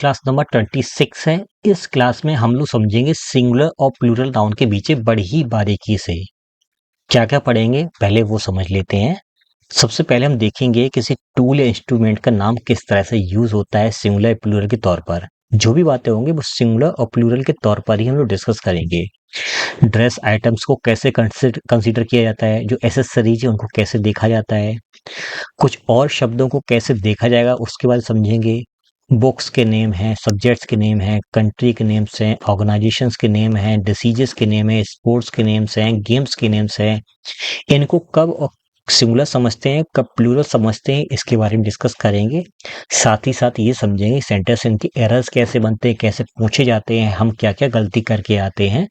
Class number 26 है। इस class में हम लोग समझेंगे सिंगुलर और प्लूरल नाउन के बीच बड़ी ही बारीकी से। क्या क्या पढ़ेंगे पहले वो समझ लेते हैं। सबसे पहले हम देखेंगे किसी टूल या इंस्ट्रूमेंट का नाम किस तरह से यूज होता है सिंगुलर प्लूरल के तौर पर। जो भी बातें होंगी वो सिंगुलर और प्लूरल के तौर पर ही हम लोग डिस्कस करेंगे। ड्रेस आइटम्स को कैसे कंसीडर किया जाता है, जो एसेसरीज है उनको कैसे देखा जाता है, कुछ और शब्दों को कैसे देखा जाएगा उसके बाद समझेंगे। बुक्स के नेम हैं, सब्जेक्ट्स के नेम हैं, कंट्री के नेम्स हैं, ऑर्गेनाइजेशंस के नेम हैं, डिसीजेस के नेम हैं, स्पोर्ट्स के नेम्स हैं, गेम्स के नेम्स हैं। इनको कब सिंगुलर समझते हैं कब प्लूरल समझते हैं इसके बारे में डिस्कस करेंगे। साथ ही साथ ये समझेंगे सेंटेंस इनके एरर्स कैसे बनते हैं, कैसे पूछे जाते हैं, हम क्या क्या गलती करके आते हैं।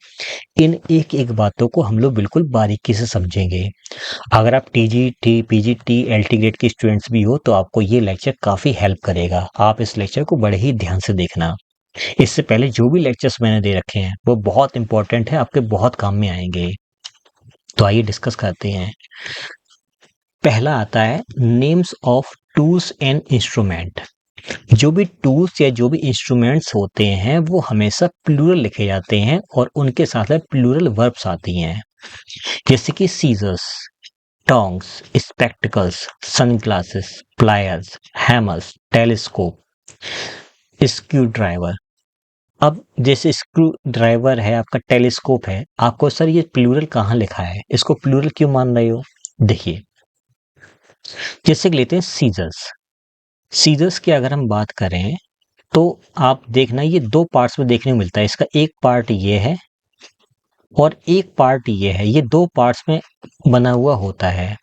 इन एक एक बातों को हम लोग बिल्कुल बारीकी से समझेंगे। अगर आप टीजीटी, पीजीटी, एलटी ग्रेड के स्टूडेंट्स भी हो तो आपको ये लेक्चर काफ़ी हेल्प करेगा। आप इस लेक्चर को बड़े ही ध्यान से देखना। इससे पहले जो भी लेक्चर्स मैंने दे रखे हैं वो बहुत इंपॉर्टेंट है, आपके बहुत काम में आएंगे। तो आइए डिस्कस करते हैं। पहला आता है names of tools and instrument. जो भी टूल्स या जो भी इंस्ट्रूमेंट्स होते हैं वो हमेशा प्लूरल लिखे जाते हैं और उनके साथ प्लूरल वर्ब्स आती हैं। जैसे कि scissors, tongs, spectacles, sunglasses, pliers, hammers, telescope, screw driver. अब जैसे स्क्रू ड्राइवर है, आपका टेलीस्कोप है, आपको सर ये प्लूरल कहाँ लिखा है, इसको प्लूरल क्यों मान रहे हो? देखिए, जैसे कि लेते हैं सीजर्स। सीजर्स की अगर हम बात करें तो आप देखना ये दो पार्ट्स में देखने को मिलता है। इसका एक पार्ट ये है और एक पार्ट ये है, ये दो पार्ट्स में बना हुआ होता है।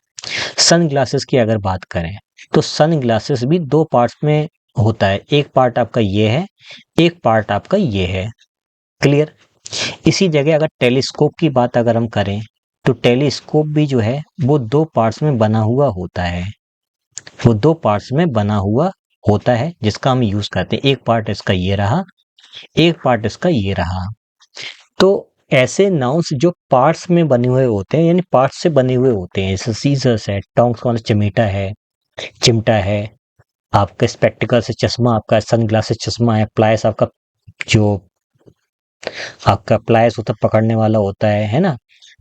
सन ग्लासेस की अगर बात करें तो सन ग्लासेस भी दो पार्ट्स में होता है, एक पार्ट आपका ये है, एक पार्ट आपका ये है। क्लियर? इसी जगह अगर टेलीस्कोप की बात अगर हम करें तो टेलीस्कोप भी जो है वो दो पार्ट्स में बना हुआ होता है। वो दो पार्ट्स में बना हुआ होता है जिसका हम यूज करते हैं। एक पार्ट इसका ये रहा, एक पार्ट इसका ये रहा। तो ऐसे नाउन्स जो पार्ट्स में बने हुए होते हैं, यानी पार्ट्स से बने हुए होते हैं, जैसे सीजर्स है, टोंग्स का चिमटा है, आपका स्पेक्टिकल से चश्मा, आपका सनग्लासेस चश्मा है, प्लायर्स आपका जो आपका प्लायर्स होता है पकड़ने वाला होता है ना,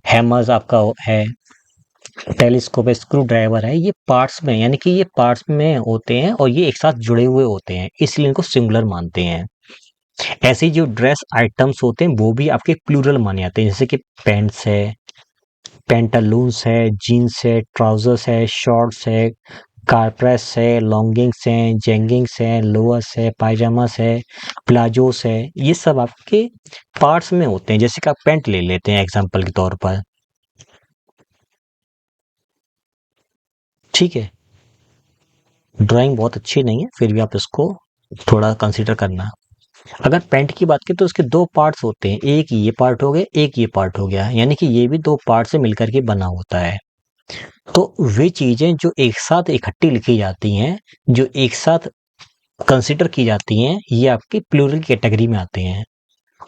हैमर्स आपका है, टेलीस्कोप है, स्क्रू ड्राइवर है। ये पार्ट्स में, यानी कि ये पार्ट्स में होते हैं और ये एक साथ जुड़े हुए होते हैं, इसलिए इनको सिंगुलर मानते हैं। ऐसे ही जो ड्रेस आइटम्स होते हैं वो भी आपके प्लूरल माने जाते हैं, जैसे कि पैंट्स है, पेंटालून्स है, जीन्स है, ट्राउजर्स है, शॉर्ट्स है, कारप्रेस है, लॉन्गिंग्स हैं, जेंगिंग्स हैं, लोअर्स है, पायजामास है, प्लाजोस है। ये सब आपके पार्ट्स में होते हैं। जैसे कि आप पैंट ले लेते हैं एग्जांपल के तौर पर, ठीक है। ड्राइंग बहुत अच्छी नहीं है, फिर भी आप इसको थोड़ा कंसीडर करना। अगर पैंट की बात करें तो उसके दो पार्ट्स होते हैं, एक ये पार्ट हो गया, एक ये पार्ट हो गया, यानी कि ये भी दो पार्ट से मिलकर के बना होता है। तो वे चीजें जो एक साथ इकट्ठी लिखी जाती हैं, जो एक साथ कंसिडर की जाती हैं, ये आपकी प्लूरल कैटेगरी में आते हैं।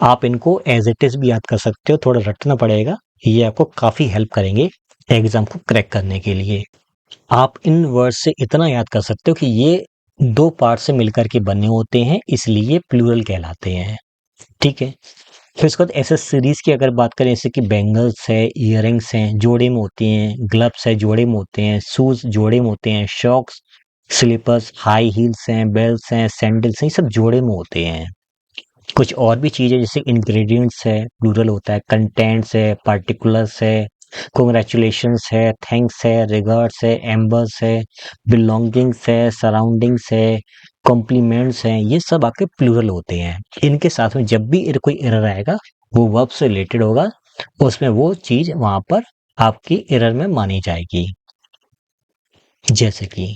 आप इनको एज इट इज भी याद कर सकते हो, थोड़ा रटना पड़ेगा, ये आपको काफी हेल्प करेंगे एग्जाम को क्रैक करने के लिए। आप इन वर्ड से इतना याद कर सकते हो कि ये दो पार्ट से मिलकर के बने होते हैं, इसलिए प्लूरल कहलाते हैं। ठीक है। फिर उसके बाद एसेसरीज की अगर बात करें, जैसे कि बैंगल्स है, इयररिंग्स हैं, जोड़े में होती हैं, ग्लव्स है जोड़े में होते हैं, शूज जोड़े में होते हैं, शॉक्स, स्लीपर्स, हाई हील्स हैं, बेल्ट्स हैं, सैंडल्स हैं, ये सब जोड़े में होते हैं। कुछ और भी चीजें जैसे इंग्रेडिएंट्स है, प्लूरल होता है, कंटेंट्स है, पार्टिकुलर्स है, कांग्रेचुलेशंस है, थैंक्स है, रिगार्ड्स है, एम्बर्स है, बिलोंगिंग्स है, सराउंडिंग्स है, कॉम्प्लीमेंट्स हैं, ये सब आपके प्लूरल होते हैं। इनके साथ में जब भी कोई एरर आएगा वो वर्ब से रिलेटेड होगा, उसमें वो चीज वहां पर आपकी एरर में मानी जाएगी। जैसे कि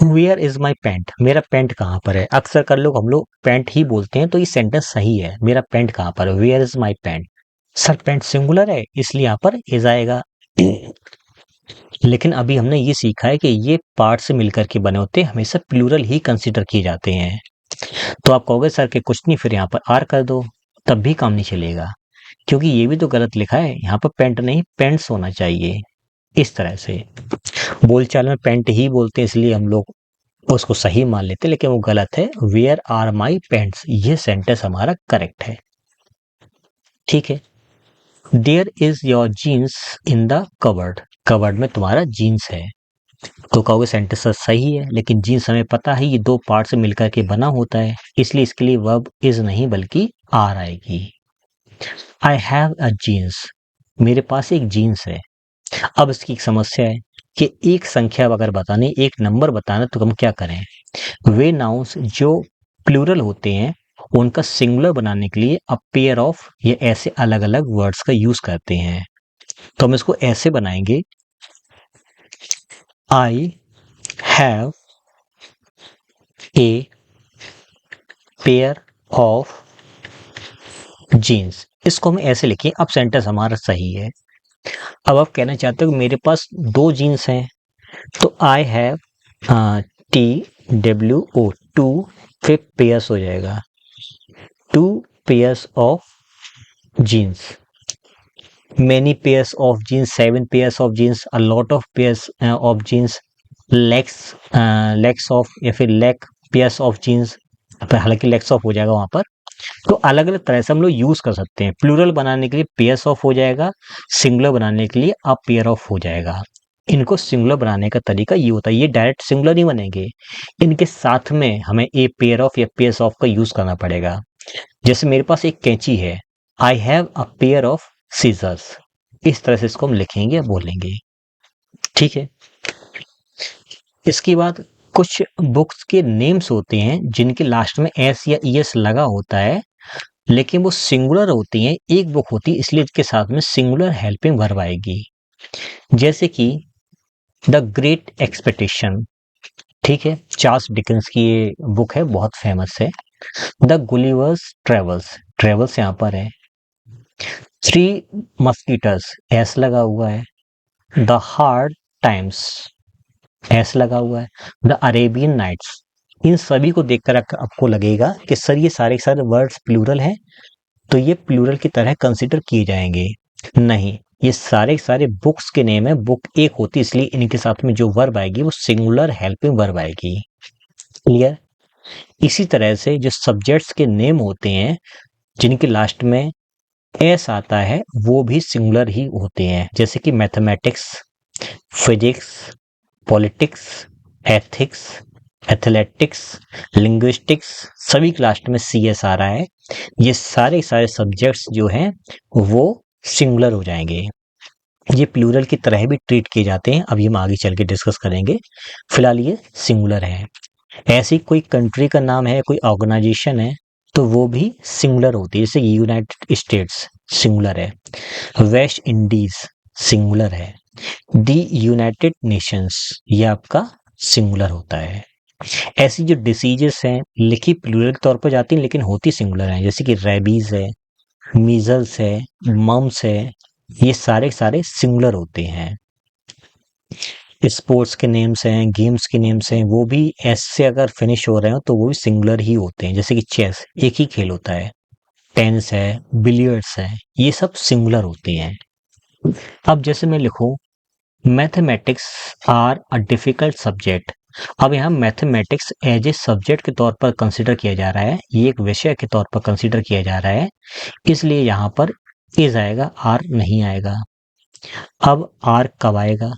वेयर इज माई पैंट, मेरा पैंट कहाँ पर है। अक्सर कर लोग हम लोग पैंट ही बोलते हैं, तो ये सेंटेंस सही है, मेरा पैंट कहाँ पर है, where is my pant. Sir pant singular है इसलिए यहाँ पर इज आएगा। लेकिन अभी हमने ये सीखा है कि ये पार्ट से मिलकर के बने होते हैं, हमेशा प्लूरल ही कंसीडर किए जाते हैं। तो आप कहोगे सर के कुछ नहीं, फिर यहाँ पर आर कर दो, तब भी काम नहीं चलेगा, क्योंकि ये भी तो गलत लिखा है, यहाँ पर पैंट नहीं पेंट्स होना चाहिए। इस तरह से बोलचाल में पैंट ही बोलते हैं, इसलिए हम लोग उसको सही मान लेते, लेकिन वो गलत है। वेयर आर माई पेंट्स, ये सेंटेंस हमारा करेक्ट है। ठीक है। There is your jeans in the cupboard, cupboard में तुम्हारा जीन्स है। तो कहोगे सेंटेंस सही है, लेकिन जीन्स हमें पता है ये दो पार्ट से मिलकर के बना होता है, इसलिए इसके लिए वर्ब इज नहीं बल्कि आर आएगी। आई हैव अ जीन्स, मेरे पास एक जीन्स है। अब इसकी एक समस्या है कि एक संख्या अगर बतानी, एक नंबर बताना, तो हम क्या करें? वे नाउन्स जो प्लूरल होते हैं उनका सिंगुलर बनाने के लिए अ पेयर ऑफ, ये ऐसे अलग अलग वर्ड्स का यूज करते हैं। तो हम इसको ऐसे बनाएंगे, I have a pair of jeans, इसको हम ऐसे लिखें। अब सेंटेंस हमारा सही है। अब आप कहना चाहते हो कि मेरे पास दो जीन्स हैं, तो आई हैव TWO, टू, फिर पेयर्स हो जाएगा, two pairs of jeans, many pairs of jeans, 7 pairs of jeans, a lot of pairs of jeans, legs of, या फिर leg pairs of jeans, हालांकि legs of हो जाएगा वहां पर। तो अलग अलग तरह से हम लोग यूज कर सकते हैं। प्लूरल बनाने के लिए पेयर्स ऑफ हो जाएगा, सिंगुलर बनाने के लिए अ पेयर ऑफ हो जाएगा। इनको सिंगुलर बनाने का तरीका ये होता है, ये डायरेक्ट सिंगुलर नहीं बनेंगे, इनके साथ में हमें ए पेयर ऑफ या पेयर्स ऑफ का यूज करना पड़ेगा। जैसे मेरे पास एक कैंची है, I have a pair of scissors, इस तरह से इसको हम लिखेंगे या बोलेंगे। ठीक है। इसके बाद कुछ बुक्स के नेम्स होते हैं जिनके लास्ट में एस या ईएस लगा होता है, लेकिन वो सिंगुलर होती हैं, एक बुक होती है, इसलिए इसके साथ में सिंगुलर हेल्पिंग वर्ब आएगी। जैसे कि द ग्रेट एक्सपेक्टेशन, ठीक है, चार्ल्स डिकेंस की ये बुक है, बहुत फेमस है। द गुलिवर्स ट्रेवल्स, ट्रेवल्स यहाँ पर है। थ्री मस्कीटर्स, एस लगा हुआ है। द हार्ड टाइम्स, एस लगा हुआ है। द अरेबियन नाइट्स, इन सभी को देखकर आपको लगेगा कि सर ये सारे सारे वर्ड्स प्लूरल हैं, तो ये प्लूरल की तरह कंसिडर किए जाएंगे। नहीं, ये सारे सारे बुक्स के नेम है, बुक एक होती है, इसलिए इनके साथ में जो वर्ब आएगी वो सिंगुलर हेल्पिंग वर्ब आएगी। क्लियर? इसी तरह से जो सब्जेक्ट्स के नेम होते हैं जिनके लास्ट में एस आता है वो भी सिंगुलर ही होते हैं, जैसे कि mathematics, physics, politics, ethics, athletics, linguistics, सभी के लास्ट में सी एस आ रहा है। ये सारे सारे सब्जेक्ट्स जो हैं वो सिंगुलर हो जाएंगे। ये प्लूरल की तरह भी ट्रीट किए जाते हैं, अभी हम आगे चल के डिस्कस करेंगे। फिलहाल ये सिंगुलर है। ऐसी कोई कंट्री का नाम है, कोई ऑर्गेनाइजेशन है, तो वो भी सिंगुलर होती है, जैसे यूनाइटेड स्टेट्स सिंगुलर है, वेस्ट इंडीज सिंगुलर है, दी यूनाइटेड नेशंस ये आपका सिंगुलर होता है। ऐसी जो डिसीजेस हैं लिखी प्लूरल के तौर पर जाती हैं लेकिन होती सिंगुलर हैं, जैसे कि रेबीज है, मीजल्स है, मम्स है, ये सारे सारे सिंगुलर होते हैं। स्पोर्ट्स के नेम्स हैं, गेम्स के नेम्स हैं, वो भी एस से अगर फिनिश हो रहे हो तो वो भी सिंगुलर ही होते हैं, जैसे कि चेस एक ही खेल होता है, टेनिस है, बिलियर्ड्स है, ये सब सिंगुलर होते हैं। अब जैसे मैं लिखूं mathematics are a difficult subject, अब यहाँ मैथमेटिक्स एज ए सब्जेक्ट के तौर पर कंसिडर किया जा रहा है, ये एक विषय के तौर पर कंसिडर किया जा रहा है, इसलिए यहाँ पर इज आएगा, आर नहीं आएगा। अब आर कब आएगा?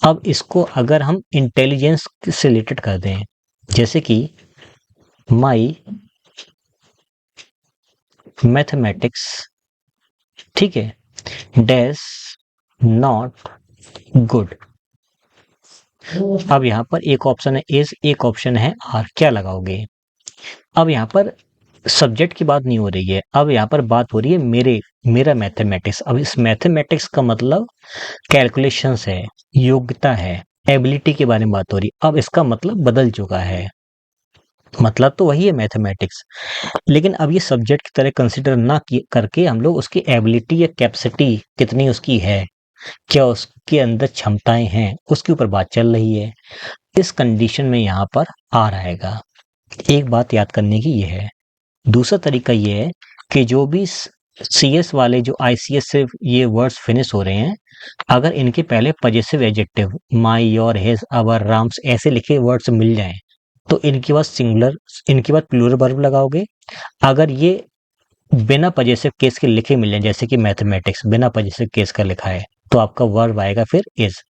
अब इसको अगर हम इंटेलिजेंस से रिलेटेड कर दें, जैसे कि माई मैथमेटिक्स, ठीक है, डैश नॉट गुड। अब यहाँ पर एक ऑप्शन है इज, एक ऑप्शन है आर, क्या लगाओगे? अब यहाँ पर सब्जेक्ट की बात नहीं हो रही है, अब यहाँ पर बात हो रही है मेरा मैथमेटिक्स। अब इस मैथमेटिक्स का मतलब कैलकुलेशंस है, योग्यता है, एबिलिटी के बारे में बात हो रही है। अब इसका मतलब बदल चुका है, मतलब तो वही है मैथमेटिक्स, लेकिन अब ये सब्जेक्ट की तरह कंसिडर ना करके हम लोग उसकी एबिलिटी या कैपेसिटी कितनी उसकी है, क्या उसके अंदर क्षमताएं हैं, उसके ऊपर बात चल रही है। इस कंडीशन में यहाँ पर आर आएगा। एक बात याद करने की ये है। दूसरा तरीका ये है कि जो भी CS वाले जो ICS से ये वर्ड्स फिनिश हो रहे हैं, अगर इनके पहले possessive adjective my, your, his, our, Ram's ऐसे लिखे वर्ड्स मिल जाएं तो इनके बाद प्लूरल वर्ब लगाओगे। अगर ये बिना पजेसिव केस के लिखे मिल जाए, जैसे कि मैथमेटिक्स बिना पजेसिव केस का लिखा है, तो आपका वर्ब आएगा फिर इज।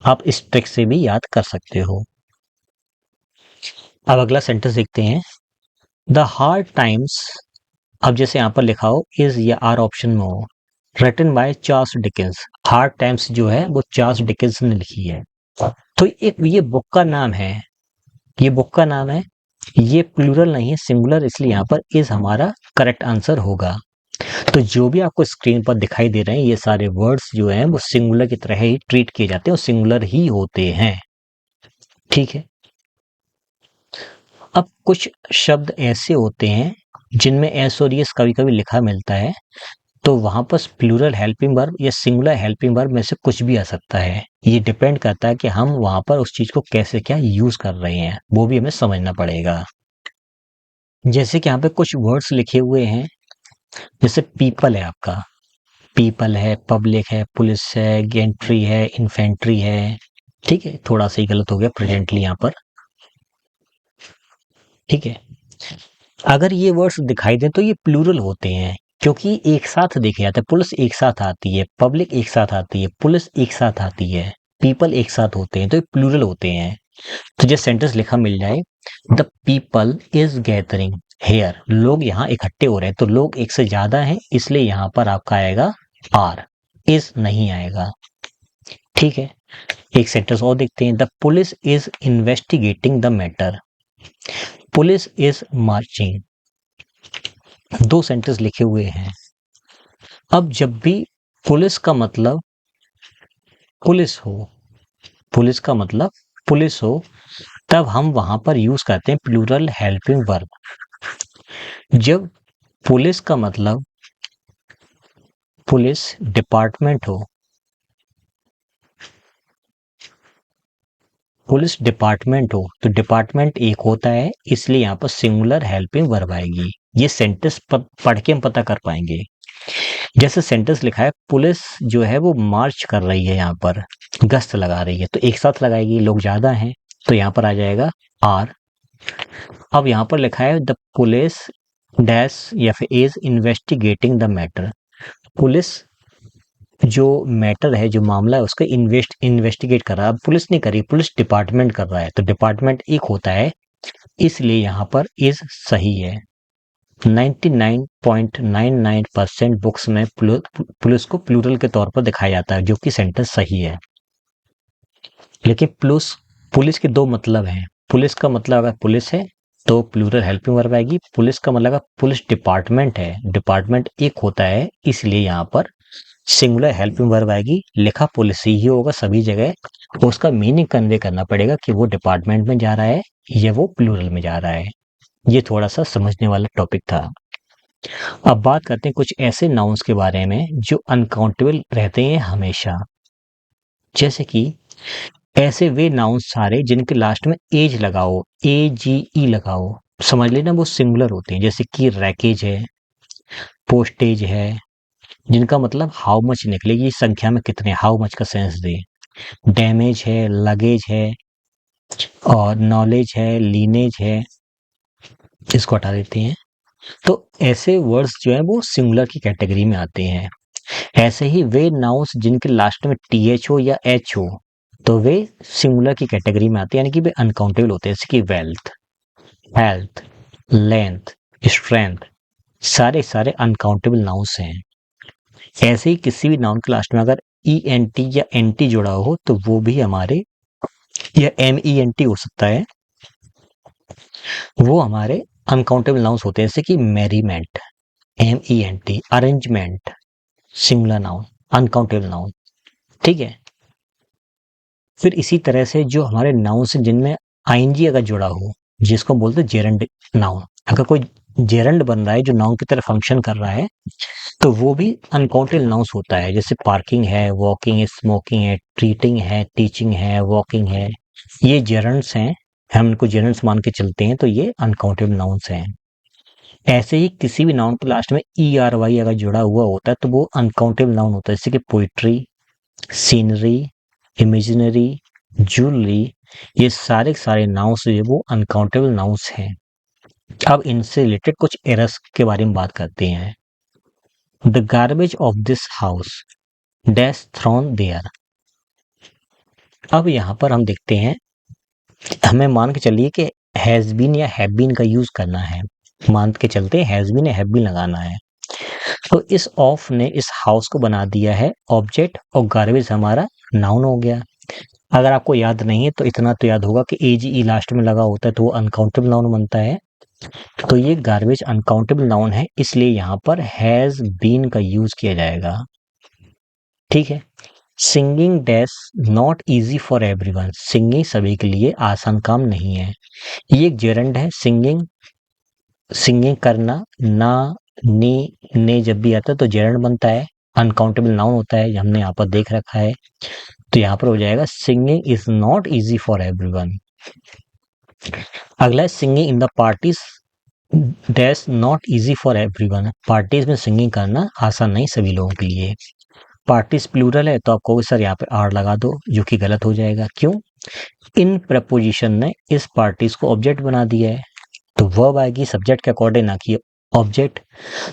आप इस ट्रिक से भी याद कर सकते हो। अब अगला सेंटेंस देखते हैं। द हार्ड टाइम्स, अब जैसे यहाँ पर लिखा हो इज या आर ऑप्शन में हो, written by Charles Dickens. Hard times जो है वो चार्ल्स डिकेंस ने लिखी है। तो एक ये बुक का नाम है, ये बुक का नाम है, ये प्लूरल नहीं है, सिंगुलर, इसलिए यहाँ पर इज हमारा करेक्ट आंसर होगा। तो जो भी आपको स्क्रीन पर दिखाई दे रहे हैं, ये सारे वर्ड्स जो हैं वो सिंगुलर की तरह ही ट्रीट किए जाते हैं और सिंगुलर ही होते हैं। ठीक है। अब कुछ शब्द ऐसे होते हैं जिनमें एस और यस कभी कभी लिखा मिलता है, तो वहां पर प्लूरल हेल्पिंग वर्ब या सिंगुलर हेल्पिंग वर्ब में से कुछ भी आ सकता है। ये डिपेंड करता है कि हम वहां पर उस चीज को कैसे क्या यूज कर रहे हैं, वो भी हमें समझना पड़ेगा। जैसे कि यहाँ पे कुछ वर्ड्स लिखे हुए हैं, जैसे पीपल है आपका, पीपल है, पब्लिक है, पुलिस है, गेंट्री है, इन्फेंट्री है। ठीक है, थोड़ा सा ही गलत हो गया प्रेजेंटली यहाँ पर। ठीक है। अगर ये वर्ड्स दिखाई दें तो ये प्लूरल होते हैं, क्योंकि एक साथ देखे जाते हैं। पुलिस एक साथ आती है, पब्लिक एक साथ आती है, पुलिस एक साथ आती है, पीपल एक साथ होते हैं, तो ये प्लूरल होते हैं। तो जैसे सेंटेंस लिखा मिल जाए, the people is gathering here, लोग यहाँ इकट्ठे हो रहे हैं, तो लोग एक से ज्यादा हैं, इसलिए यहाँ पर आपका आएगा आर, इज नहीं आएगा। ठीक है। एक सेंटेंस और देखते हैं। The police is investigating the matter, police is marching. दो सेंटेंस लिखे हुए हैं। अब जब भी पुलिस का मतलब पुलिस हो, पुलिस का मतलब पुलिस हो, तब हम वहां पर यूज करते हैं प्लूरल हेल्पिंग वर्ब। जब पुलिस का मतलब पुलिस डिपार्टमेंट हो, पुलिस डिपार्टमेंट हो, तो डिपार्टमेंट एक होता है, इसलिए यहाँ पर सिंगुलर हेल्पिंग वर्ब आएगी। ये सेंटेंस पढ़ के हम पता कर पाएंगे। जैसे सेंटेंस लिखा है, पुलिस जो है वो मार्च कर रही है, यहाँ पर गश्त लगा रही है, तो एक साथ लगाएगी, लोग ज्यादा हैं, तो यहाँ पर आ जाएगा आर। अब यहाँ पर लिखा है द पुलिस डैश या फिर is investigating the matter, police जो मैटर है, जो मामला है, उसका इन्वेस्टिगेट कर रहा है। अब पुलिस नहीं करी, पुलिस डिपार्टमेंट कर रहा है, तो डिपार्टमेंट एक होता है, इसलिए यहाँ पर इज सही है। 99.99% बुक्स में पुलिस को प्लूरल के तौर पर दिखाया जाता है, जो कि सेंटेंस सही है। लेकिन पुलिस के दो मतलब हैं। पुलिस का मतलब अगर पुलिस है तो प्लूरल हेल्पिंग वर्ब आएगी। पुलिस का मतलब अगर पुलिस डिपार्टमेंट है, डिपार्टमेंट एक होता है, इसलिए यहाँ पर सिंगुलर हेल्पिंग वर्ब आएगी। लिखा पुलिस ही होगा सभी जगह, तो उसका मीनिंग कन्वे करना पड़ेगा कि वो डिपार्टमेंट में जा रहा है या वो प्लूरल में जा रहा है। ये थोड़ा सा समझने वाला टॉपिक था। अब बात करते हैं कुछ ऐसे नाउन्स के बारे में जो अनकाउंटेबल रहते हैं हमेशा। जैसे कि ऐसे वे नाउन्स सारे जिनके लास्ट में एज लगाओ, AGE लगाओ, समझ लेना वो सिंगुलर होते हैं। जैसे कि रैकेज है, पोस्टेज है, जिनका मतलब हाउ मच निकलेगी, संख्या में कितने, हाउ मच का सेंस दे। डैमेज है, लगेज है, और नॉलेज है, लीनेज है, इसको हटा देते हैं। तो ऐसे वर्ड्स जो है वो सिंगुलर की कैटेगरी में आते हैं। ऐसे ही वे नाउन्स जिनके लास्ट में TH हो या H हो, तो वे सिंगुलर की कैटेगरी में आते हैं, यानी कि वे अनकाउंटेबल होते हैं। जैसे कि वेल्थ, हेल्थ, लेंथ, स्ट्रेंथ, सारे सारे अनकाउंटेबल नाउन्स हैं। ऐसे ही किसी भी नाउन के लास्ट में अगर ENT या NT जुड़ा हो, तो वो भी हमारे, या MENT हो सकता है, वो हमारे अनकाउंटेबल नाउन्स होते हैं। जैसे कि मेरीमेंट, MENT, arrangement, singular noun, uncountable noun. ठीक है। फिर इसी तरह से जो हमारे नाउन्स हैं जिनमें ING अगर जुड़ा हो, जिसको बोलते हैं जेरंड नाउन, अगर कोई जेरंड बन रहा है जो नाउन की तरह फंक्शन कर रहा है, तो वो भी अनकाउंटेबल नाउन्स होता है। जैसे पार्किंग है, वॉकिंग है, स्मोकिंग है, ट्रीटिंग है, टीचिंग है, वॉकिंग है, ये जेरंड्स हैं, हम इनको जेरंड्स मान के चलते हैं, तो ये अनकाउंटेबल नाउन्स हैं। ऐसे ही किसी भी नाउन के लास्ट में ERY अगर जुड़ा हुआ होता है, तो वो अनकाउंटेबल नाउन होता है। जैसे कि पोइट्री, सीनरी, इमेजिनरी, ज्वेलरी, ये सारे सारे नाउंस जो है वो अनकाउंटेबल नाउंस हैं। अब इनसे रिलेटेड कुछ एरर्स के बारे में बात करते हैं। The garbage of this house dash thrown there. अब यहाँ पर हम देखते हैं, हमें मान के चलिए कि हैज बीन या हैव बीन का यूज करना है। मान के चलते हैज बीन या हैव बीन लगाना है। तो इस ऑफ ने इस हाउस को बना दिया है ऑब्जेक्ट, और गार्बेज हमारा नाउन हो गया। अगर आपको याद नहीं है तो इतना तो याद होगा कि एजीई लास्ट में लगा होता है तो वो अनकाउंटेबल नाउन बनता है। तो ये गार्बेज अनकाउंटेबल नाउन है, इसलिए यहाँ पर हैज बीन का यूज किया जाएगा। ठीक है। Singing dash not easy for everyone. Singing सभी के लिए आसान काम नहीं है। ये एक जेरंड है। सिंगिंग, सिंगिंग करना, ना, नी, ने जब भी आता है तो जेरंड बनता है, अनकाउंटेबल नाउन होता है, हमने यहाँ पर देख रखा है। तो यहाँ पर हो जाएगा singing is not easy for everyone. अगला है singing in the parties dash not easy for everyone. Parties में सिंगिंग करना आसान नहीं सभी लोगों के लिए। पार्टीज प्लूरल है तो आप कहोगे सर यहाँ पे आर लगा दो, जो कि गलत हो जाएगा। क्यों? इन प्रपोजिशन ने इस पार्टीज को ऑब्जेक्ट बना दिया है, तो वर्ब आएगी सब्जेक्ट के अकॉर्डिंग, ना कि ऑब्जेक्ट।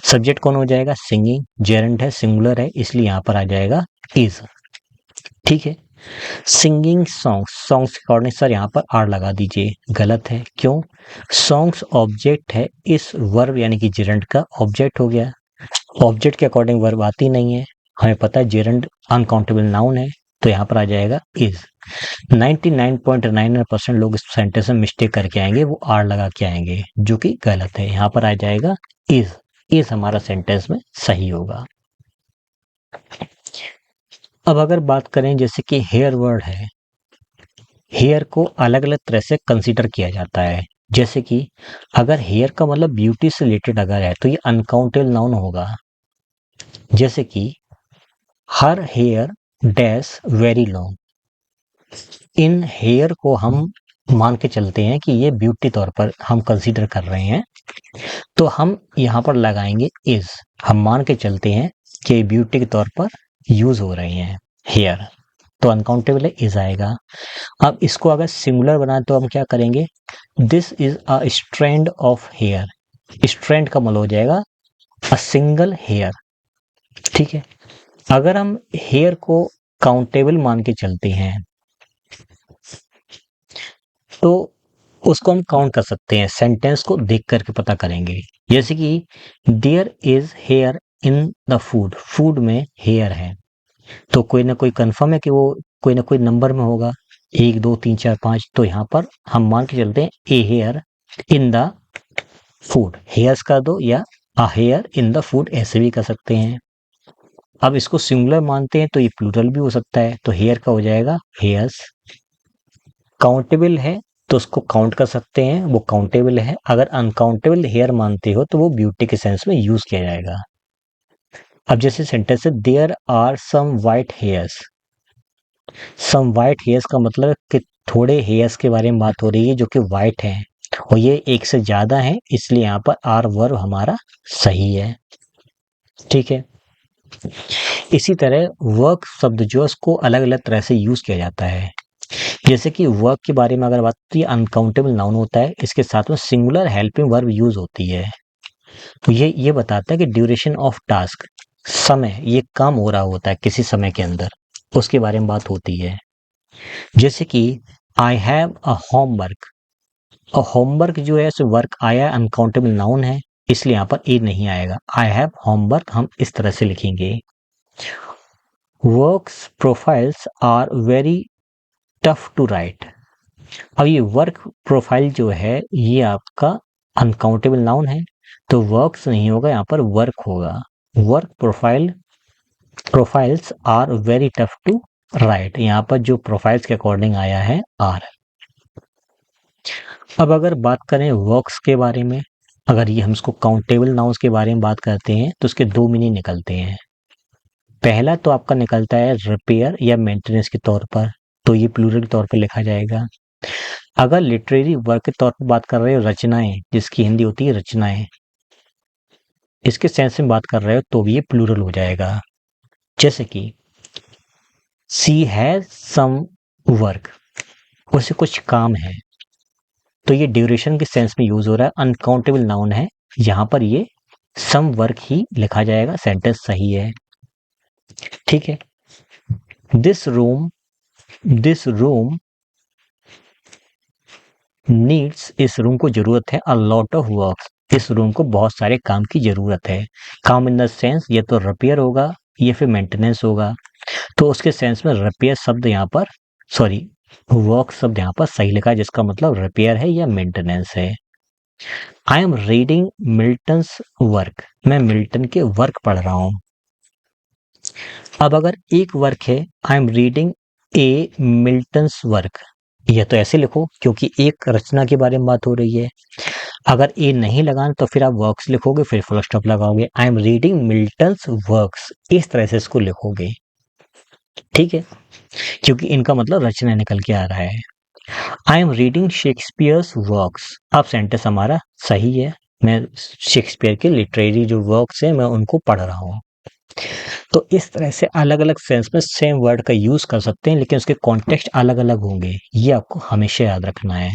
सब्जेक्ट कौन हो जाएगा? सिंगिंग। जेरंड है, सिंगुलर है, इसलिए यहाँ पर आ जाएगा इज। ठीक है। सिंगिंग सॉन्ग्स, सॉन्ग्स के अकॉर्डिंग सर यहाँ पर आर लगा दीजिए, गलत है। क्यों? सॉन्ग्स ऑब्जेक्ट है, इस वर्ब यानी कि जेरंड का ऑब्जेक्ट हो गया। ऑब्जेक्ट के अकॉर्डिंग वर्ब आती नहीं है, हमें पता है जेरंड अनकाउंटेबल नाउन है, तो यहाँ पर आ जाएगा इज। 99.99% लोग इस सेंटेंस में मिस्टेक करके आएंगे, वो आर लगा के आएंगे, जो कि गलत है। यहाँ पर आ जाएगा इज। इज हमारा सेंटेंस में सही होगा। अब अगर बात करें जैसे कि हेयर वर्ड है, हेयर को अलग अलग तरह से कंसीडर किया जाता है। जैसे कि अगर हेयर का मतलब ब्यूटी से रिलेटेड अगर है तो ये अनकाउंटेबल नाउन होगा। जैसे कि her hair dash very long. इन हेयर को हम मान के चलते हैं कि ये ब्यूटी तौर पर हम कंसीडर कर रहे हैं, तो हम यहाँ पर लगाएंगे इज। हम मान के चलते हैं कि ब्यूटी के तौर पर यूज हो रहे हैं हेयर, तो अनकाउंटेबल है, इज आएगा। अब इसको अगर सिंगुलर बनाए तो हम क्या करेंगे? This is a strand of hair. Strand का मतलब हो जाएगा अ सिंगल हेयर। ठीक है। अगर हम हेयर को काउंटेबल मान के चलते हैं तो उसको हम काउंट कर सकते हैं, सेंटेंस को देख करके पता करेंगे। जैसे कि there is hair in the food. Food में हेयर है, तो कोई ना कोई कंफर्म है कि वो कोई ना कोई नंबर में होगा, 1 2 3 4 5। तो यहाँ पर हम मान के चलते हैं a hair in the food. Hairs कर दो या a hair in the food, ऐसे भी कर सकते हैं। अब इसको सिंगुलर मानते हैं तो ये प्लूरल भी हो सकता है, तो हेयर का हो जाएगा हेयर्स। काउंटेबल है तो उसको काउंट कर सकते हैं, वो काउंटेबल है। अगर अनकाउंटेबल हेयर मानते हो तो वो ब्यूटी के सेंस में यूज किया जाएगा। अब जैसे सेंटेंस है there are some white hairs. Some white hairs का मतलब है कि थोड़े हेयर्स के बारे में बात हो रही है जो कि वाइट हैं, और ये एक से ज्यादा है, इसलिए यहाँ पर आर वर्ब हमारा सही है। ठीक है। इसी तरह वर्क शब्द जो है उसको अलग अलग तरह से यूज किया जाता है। जैसे कि वर्क के बारे में अगर बात की, अनकाउंटेबल नाउन होता है, इसके साथ में सिंगुलर हेल्पिंग वर्ब यूज होती है। तो ये बताता है कि ड्यूरेशन ऑफ टास्क, समय, ये काम हो रहा होता है किसी समय के अंदर, उसके बारे में बात होती है। जैसे कि आई हैव अ होमवर्क। और होमवर्क जो है सो वर्क आया, अनकाउंटेबल नाउन है, इसलिए यहाँ पर ए नहीं आएगा। आई हैव होमवर्क हम इस तरह से लिखेंगे। Works profiles are very tough to write. अब ये वर्क प्रोफाइल जो है ये आपका अनकाउंटेबल नाउन है, तो वर्क्स नहीं होगा, यहाँ पर वर्क होगा। Work profile, profiles are very tough to write, यहाँ पर जो प्रोफाइल्स के अकॉर्डिंग आया है आर। अब अगर बात करें वर्क्स के बारे में, अगर ये हम इसको काउंटेबल नाउन्स के बारे में बात करते हैं तो उसके दो मीनिंग निकलते हैं। पहला तो आपका निकलता है रिपेयर या मेंटेनेंस के तौर पर, तो ये प्लूरल के तौर पर लिखा जाएगा। अगर लिटरेरी वर्क के तौर पर बात कर रहे हो, रचनाएं, जिसकी हिंदी होती है रचनाएं, इसके सेंस में बात कर रहे हो तो भी ये प्लूरल हो जाएगा। जैसे कि सी हैज सम वर्क, उसे कुछ काम है, तो ये ड्यूरेशन के सेंस में यूज हो रहा है, अनकाउंटेबल नाउन है, यहाँ पर ये सम वर्क ही लिखा जाएगा, सेंटेंस सही है। ठीक है। दिस रूम नीड्स, इस रूम को जरूरत है, अ लॉट ऑफ वर्क, इस रूम को बहुत सारे काम की जरूरत है। काम इन द सेंस, ये तो रिपेयर होगा, ये फिर मेंटेनेंस होगा, तो उसके सेंस में रिपेयर शब्द यहाँ पर, सॉरी, वर्क शब्द यहाँ पर सही लिखा है, जिसका मतलब रिपेयर है या मेंटेनेंस है। I am reading Milton's work, मैं मिल्टन के वर्क पढ़ रहा हूं। अब अगर एक वर्क है, I am reading A Milton's work, यह तो ऐसे लिखो क्योंकि एक रचना के बारे में बात हो रही है। अगर ए नहीं लगाना तो फिर आप वर्क्स लिखोगे, फिर फुल स्टॉप लगाओगे, I am reading Milton's works, इस तरह से इसको लिखोगे। ठीक है, क्योंकि इनका मतलब रचना निकल के आ रहा है। I am reading Shakespeare's works, अब सेंटेंस हमारा सही है, मैं शेक्सपियर के लिटरेरी जो वर्क्स हैं मैं उनको पढ़ रहा हूँ। तो इस तरह से अलग अलग सेंस में सेम वर्ड का यूज कर सकते हैं, लेकिन उसके कॉन्टेक्स्ट अलग अलग होंगे, ये आपको हमेशा याद रखना है।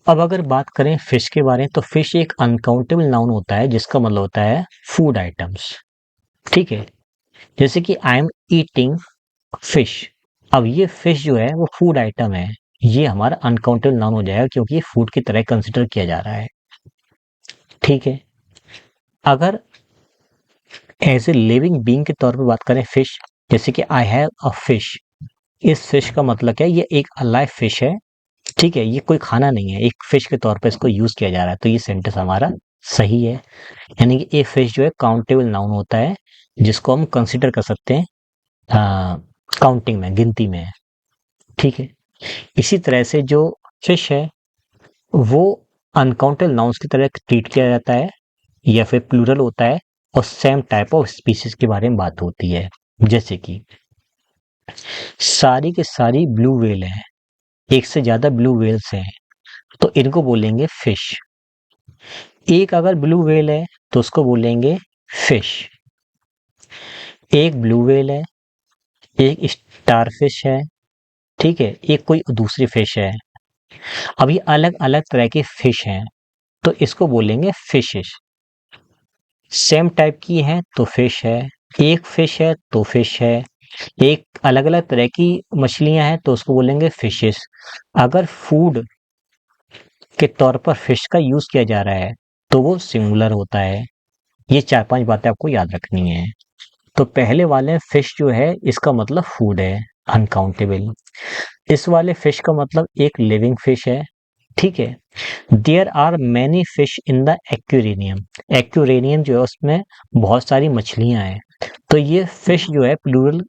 अब अगर बात करें फिश के बारे में, तो फिश एक अनकाउंटेबल नाउन होता है, जिसका मतलब होता है फूड आइटम्स। ठीक है, जैसे कि आई एम ईटिंग फिश, अब ये फिश जो है वो फूड आइटम है, ये हमारा अनकाउंटेबल नाउन हो जाएगा क्योंकि ये फूड की तरह कंसिडर किया जा रहा है। ठीक है, अगर एज ए लिविंग बीइंग के तौर पे बात करें फिश, जैसे कि आई हैव अ फिश, इस फिश का मतलब क्या है, ये एक अलाइव फिश है। ठीक है, ये कोई खाना नहीं है, एक फिश के तौर पे इसको यूज किया जा रहा है, तो ये सेंटेंस हमारा सही है। यानी कि ए फिश जो है काउंटेबल नाउन होता है, जिसको हम कंसिडर कर सकते हैं काउंटिंग में, गिनती में। ठीक है, इसी तरह से जो फिश है वो अनकाउंटेबल नाउन्स की तरह ट्रीट किया जाता है, या फिर प्लूरल होता है, और सेम टाइप ऑफ स्पीसीज के बारे में बात होती है। जैसे कि सारी के सारी ब्लू व्हेल हैं, एक से ज्यादा ब्लू व्हेल्स हैं, तो इनको बोलेंगे फिश। एक अगर ब्लू व्हेल है तो उसको बोलेंगे फिश। एक ब्लू व्हेल है, एक स्टार फिश है, ठीक है, एक कोई दूसरी फिश है। अब ये अलग अलग तरह के फिश हैं, तो इसको बोलेंगे फिशेस। सेम टाइप की है तो फिश है, एक फिश है तो फिश है, एक अलग अलग तरह की मछलियां हैं तो उसको बोलेंगे फिशेस। अगर फूड के तौर पर फिश का यूज किया जा रहा है तो वो सिंगुलर होता है। ये 4-5 बातें आपको याद रखनी है। तो पहले वाले फिश जो है इसका मतलब फूड है, अनकाउंटेबल। इस वाले फिश का मतलब एक लिविंग फिश है। ठीक है, there are many fish in the aquarium, aquarium जो है उसमें बहुत सारी मछलियां हैं, तो ये फिश जो है प्लूरल,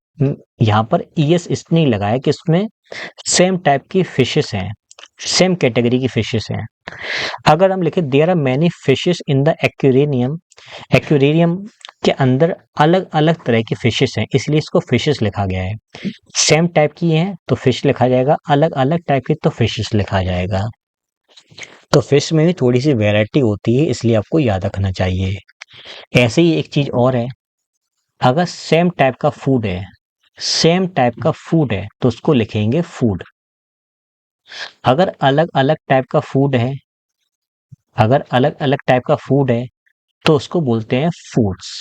यहाँ पर ईएस इसलिए लगाया कि इसमें सेम टाइप की फिशेस हैं, सेम कैटेगरी की फिशेस हैं। अगर हम लिखें there are many fishes in the aquarium, aquarium के अंदर अलग अलग तरह की फिशेस हैं, इसलिए इसको फिशेस लिखा गया है। सेम टाइप की हैं तो फिश लिखा जाएगा, अलग अलग टाइप की तो फिशेस लिखा जाएगा। तो फिश में भी थोड़ी सी वैरायटी होती है, इसलिए आपको याद रखना चाहिए। ऐसे ही एक चीज और है, अगर सेम टाइप का फूड है, सेम टाइप का फूड है तो उसको लिखेंगे फूड। अगर अलग अलग टाइप का फूड है, अगर अलग अलग टाइप का फूड है तो उसको बोलते हैं फूड्स।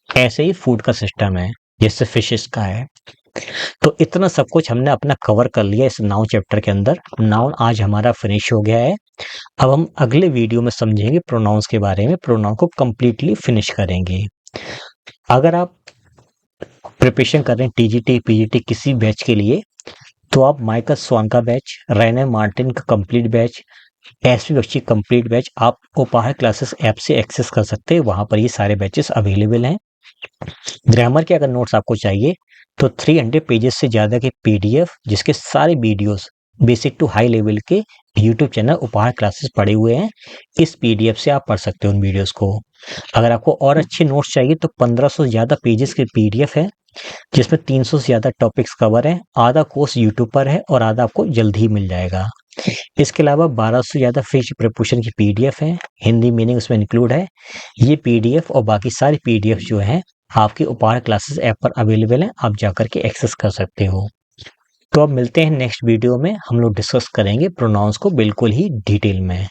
ऐसे ही फूड का सिस्टम है जैसे फिशेस का है। तो इतना सब कुछ हमने अपना कवर कर लिया इस नाउन चैप्टर के अंदर। नाउन आज हमारा फिनिश हो गया है। अब हम अगले वीडियो में समझेंगे प्रोनाउंस के बारे में, प्रोनाउन को कंप्लीटली फिनिश करेंगे। अगर आप प्रिपरेशन कर रहे हैं टीजीटी पीजीटी किसी बैच के लिए, तो आप माइकल स्वान का बैच, रेने मार्टिन का complete batch, SV Bakshi complete batch आप उपहार क्लासेस ऐप से एक्सेस कर सकते हैं। वहां पर ये सारे बैचेस अवेलेबल हैं। ग्रामर के अगर नोट्स आपको चाहिए तो 300 पेजेस से ज़्यादा के पीडीएफ, जिसके सारे videos basic to high level के यूट्यूब चैनल उपहार क्लासेस पड़े हुए हैं। इस पीडीएफ से आप पढ़ सकते हो उन वीडियोस को। अगर आपको और अच्छे नोट्स चाहिए तो 1500 से ज़्यादा पेजेस के पीडीएफ है, जिसमें 300 से ज़्यादा टॉपिक्स कवर है। आधा कोर्स यूट्यूब पर है और आधा आपको जल्द ही मिल जाएगा। इसके अलावा 1200 से ज़्यादा फिश प्रिपरेशन की पीडीएफ है, हिंदी मीनिंग उसमें इंक्लूड है। ये पीडीएफ और बाकी सारी पीडीएफ जो है आपके उपहार क्लासेस ऐप पर अवेलेबल है, आप जाकर के एक्सेस कर सकते हो। तो अब मिलते हैं नेक्स्ट वीडियो में, हम लोग डिस्कस करेंगे प्रोनाउंस को बिल्कुल ही डिटेल में।